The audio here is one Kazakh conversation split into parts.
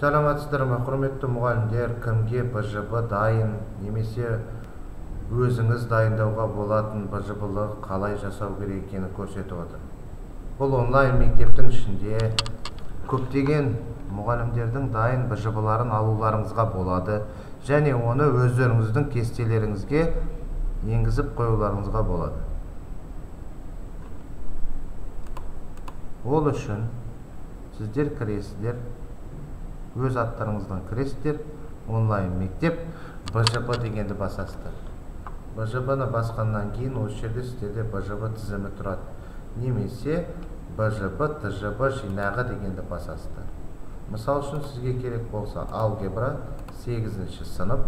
Саламатсыздар ма, құрметті мұғалімдер? Кімге БЖБ дайын немесе өзіңіз дайындауға болатын БЖБ-ны қалай жасау керек екенін көрсетіп отыр. Бұл онлайн мектептің ішінде көптеген мұғалімдердің дайын БЖБ-ларын алуларыңызға болады, және оны өздеріңіздің кестелеріңізге енгізіп қоюларыңызға болады. Ол үшін сіздер кіресіздер, өз аттарыңыздан кіресіздер, онлайн мектеп БЖБ дегенді басасыздар. БЖБ-ны басқаннан кейін осы жерде сіздерде БЖБ тізімі тұрады. Немесе БЖБ ТЖБ жинағы дегенді басасыздар. Мысал үшін сізге керек болса алгебра 8-ші сынып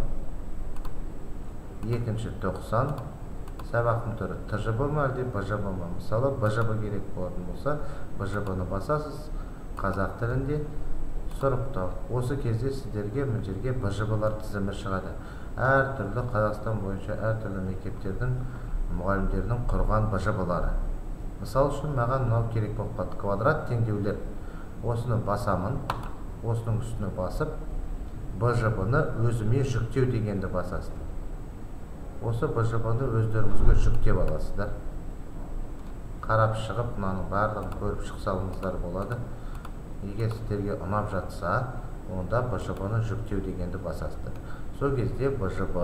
2-ші 90 сабақтың түрі ТЖБ ма әлде БЖБ ма? Мысалы БЖБ керек болатын болса БЖБ-ны басасыз, қазақ тілінде сұрыптау. Осы кезде сіздерге мына жерге БЖБ-лар тізімі шығады. Әртүрлі Қазақстан бойынша әртүрлі мектептердің мұғалімдерінің құрған БЖБ-лары. Мысал үшін маған мынау керек болып қалды, квадрат теңдеулер. Осыны басамын, осының үстіне басып, БЖБ-ны өзіме жүктеу дегенді басасыздар. Осы БЖБ-ны өздеріңізге жүктеп аласыздар. Қарап шығып, мынаның барлығын көріп шықсаңыздар болады. Егер сіздерге ұнап жатса, онда БЖБ-ны жүктеу дегенді басасыздар. Сол кезде БЖБ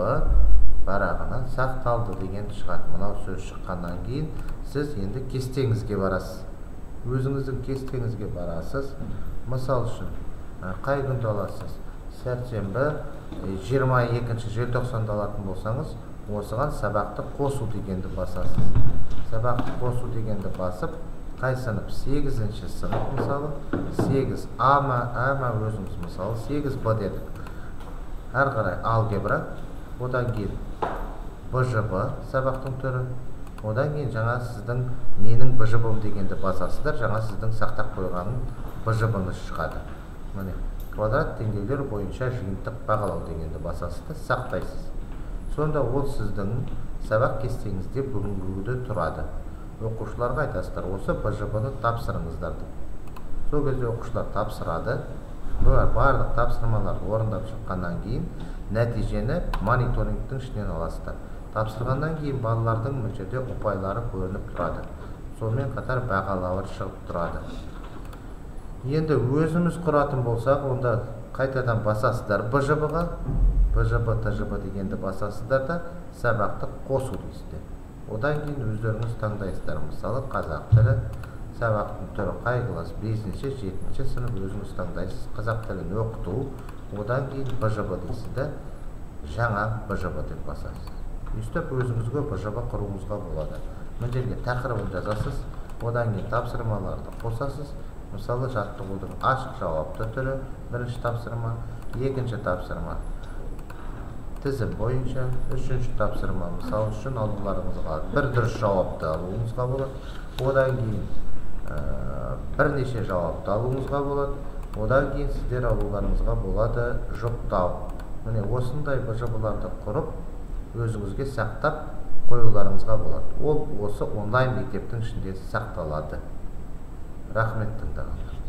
парағынан сақталды дегенді шығады. Мынау сөз шыққаннан кейін сіз енді кестеңізге барасыз. Өзіңіздің кестеңізге барасыз. Мысал үшін қай күнді аласыз? Сәрсенбі 22-ші желтоқсанда алатын болсаңыз, осыған сабақты қосу дегенді басасыз. Сабақты қосу дегенді басып, қай сынып? 8-ші сынып, мысалы 8А ма өзіңіз, мысалы 8Б дедік. Әр қарай алгебра, одан кейін БЖБ сабақтың түрі, одан кейін жаңа сіздің менің БЖБ-м дегенді басасыздар, жаңа сіздің сақтап қойғаным БЖБ-ңыз шығады. Міне, квадрат теңдеулер бойынша жиынтық бағалау дегенді басасыздар, сақтайсыз. Сонда ол сіздің сабақ кестеңізде бүгінгі тұрады. Оқушыларға айтасыздар, осы БЖБ-ны тапсырыңыздар деп. Сол кезде оқушылар тапсырады. Барлық тапсырмаларды орындап шыққаннан кейін нәтижені мониторингтің ішінен аласыздар. Тапсырғаннан кейін балалардың мына жерде ұпайлары көрініп тұрады. Сонымен қатар бағалары шығып тұрады. Енді өзіміз құратын болсақ, онда қайтадан басасыздар БЖБ-ға, БЖБ ТЖБ дегенді басасыздар да сабақты қосу дейсіздер. Одан кейін өздеріңіз таңдайсыздар. Мысалы қазақ тілі сабақтың түрі қай класс? 5-ші, 7-ші сынып өзіңіз таңдайсыз. Қазақ тілін оқыту, одан кейін БЖБ дейсізді, жаңа БЖБ деп басасыз. Өстіп өзіңізге БЖБ құруыңызға болады. Мына жерге тақырыбын жазасыз, одан кейін тапсырмаларды қосасыз. Мысалы жаттығудың ашық жауапты түрі 1-ші тапсырма, 2-ші тапсырма тізім бойынша, 3-ші тапсырма мысал үшін алуларыңызға бір дұрыс жауапты алуыңызға болады. Одан кейін бірнеше жауапты алуыңызға болады. Одан кейін сіздер алуларыңызға болады жұптау. Міне осындай БЖБ-ларды құрып, өзіңізге сақтап қоюларыңызға болады. Ол осы онлайн мектептің ішінде сақталады. Рахмет тыңдағандар.